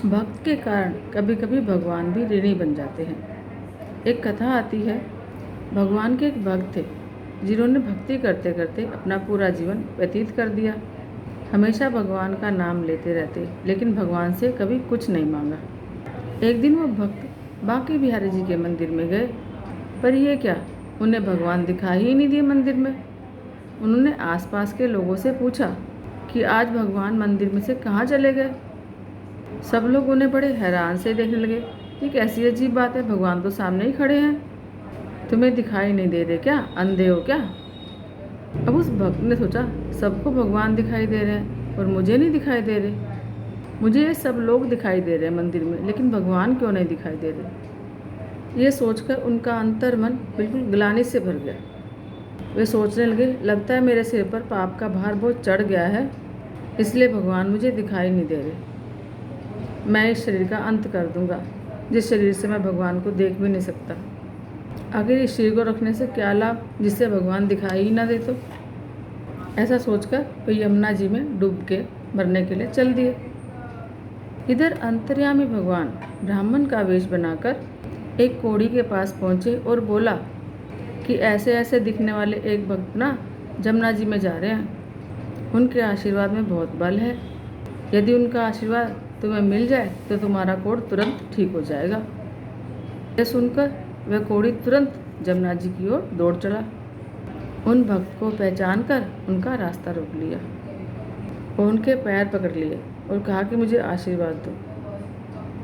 भक्त के कारण कभी कभी भगवान भी ऋणी बन जाते हैं। एक कथा आती है, भगवान के एक भक्त थे जिन्होंने भक्ति करते करते अपना पूरा जीवन व्यतीत कर दिया। हमेशा भगवान का नाम लेते रहते, लेकिन भगवान से कभी कुछ नहीं मांगा। एक दिन वो भक्त बांके बिहारी जी के मंदिर में गए, पर ये क्या, उन्हें भगवान दिखाई ही नहीं दिए मंदिर में। उन्होंने आसपास के लोगों से पूछा कि आज भगवान मंदिर में से कहाँ चले गए। सब लोग उन्हें बड़े हैरान से देखने लगे। ये कैसी अजीब बात है, भगवान तो सामने ही खड़े हैं, तुम्हें दिखाई नहीं दे रहे क्या, अंधे हो क्या। अब उस भक्त ने सोचा, सबको भगवान दिखाई दे रहे हैं और मुझे नहीं दिखाई दे रहे। मुझे ये सब लोग दिखाई दे रहे हैं मंदिर में, लेकिन भगवान क्यों नहीं दिखाई दे रहे। ये सोचकर उनका अंतर्मन बिल्कुल ग्लानि से भर गया। वे सोचने लगे, लगता है मेरे सिर पर पाप का भार बहुत चढ़ गया है, इसलिए भगवान मुझे दिखाई नहीं दे रहे। मैं इस शरीर का अंत कर दूंगा, जिस शरीर से मैं भगवान को देख भी नहीं सकता। आखिर इस शरीर को रखने से क्या लाभ, जिससे भगवान दिखाई ही ना दे। तो ऐसा सोचकर वे यमुना जी में डूब के मरने के लिए चल दिए। इधर अंतर्यामी भगवान ब्राह्मण का वेश बनाकर एक कोढ़ी के पास पहुँचे और बोला कि ऐसे ऐसे दिखने वाले एक भक्त ना यमुना जी में जा रहे हैं, उनके आशीर्वाद में बहुत बल है। यदि उनका आशीर्वाद तुम्हें मिल जाए तो तुम्हारा कोढ़ तुरंत ठीक हो जाएगा। यह सुनकर वह कोढ़ी तुरंत यमुना जी की ओर दौड़ चला। उन भक्त को पहचान कर उनका रास्ता रोक लिया और उनके पैर पकड़ लिए और कहा कि मुझे आशीर्वाद दो।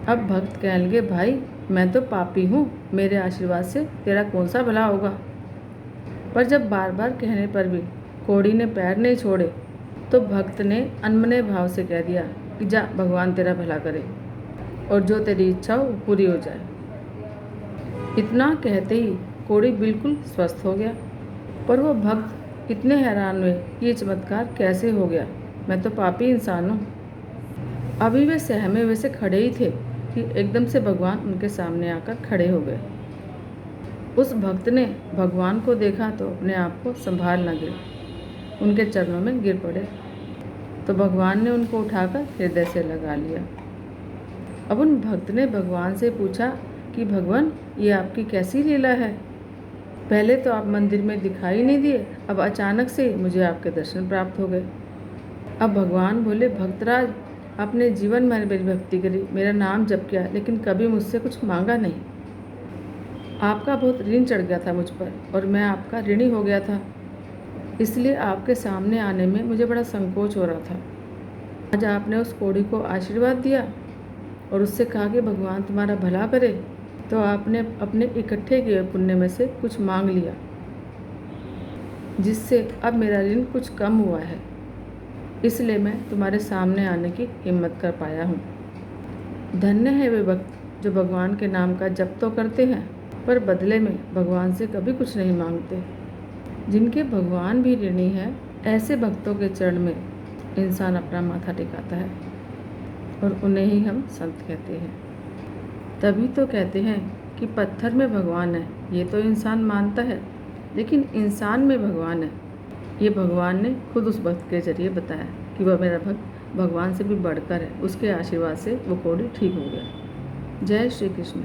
अब भक्त कहने लगे, भाई मैं तो पापी हूँ, मेरे आशीर्वाद से तेरा कौन सा भला होगा। पर जब बार बार कहने पर भी कोढ़ी ने पैर नहीं छोड़े, तो भक्त ने अनमने भाव से कह दिया कि जा, भगवान तेरा भला करे और जो तेरी इच्छा हो वो पूरी हो जाए। इतना कहते ही कोढ़ी बिल्कुल स्वस्थ हो गया। पर वो भक्त इतने हैरान हुए कि ये चमत्कार कैसे हो गया, मैं तो पापी इंसान हूँ। अभी वे सहमे हुए से खड़े ही थे कि एकदम से भगवान उनके सामने आकर खड़े हो गए। उस भक्त ने भगवान को देखा तो अपने आप को संभाल न गिरे, उनके चरणों में गिर पड़े। तो भगवान ने उनको उठाकर हृदय से लगा लिया। अब उन भक्त ने भगवान से पूछा कि भगवान, ये आपकी कैसी लीला है। पहले तो आप मंदिर में दिखाई नहीं दिए, अब अचानक से मुझे आपके दर्शन प्राप्त हो गए। अब भगवान बोले, भक्तराज, आपने जीवन भर मेरी भक्ति करी, मेरा नाम जप किया, लेकिन कभी मुझसे कुछ मांगा नहीं। आपका बहुत ऋण चढ़ गया था मुझ पर और मैं आपका ऋणी हो गया था, इसलिए आपके सामने आने में मुझे बड़ा संकोच हो रहा था। आज आपने उस कोढ़ी को आशीर्वाद दिया और उससे कहा कि भगवान तुम्हारा भला करे, तो आपने अपने इकट्ठे किए पुण्य में से कुछ मांग लिया, जिससे अब मेरा ऋण कुछ कम हुआ है, इसलिए मैं तुम्हारे सामने आने की हिम्मत कर पाया हूँ। धन्य है वे भक्त जो भगवान के नाम का जप तो करते हैं, पर बदले में भगवान से कभी कुछ नहीं मांगते। जिनके भगवान भी ऋणी है, ऐसे भक्तों के चरण में इंसान अपना माथा टिकाता है और उन्हें ही हम संत कहते हैं। तभी तो कहते हैं कि पत्थर में भगवान है, ये तो इंसान मानता है, लेकिन इंसान में भगवान है, ये भगवान ने खुद उस भक्त के जरिए बताया कि वह मेरा भक्त भगवान से भी बढ़कर है। उसके आशीर्वाद से वो कोढ़ी ठीक हो गया। जय श्री कृष्ण।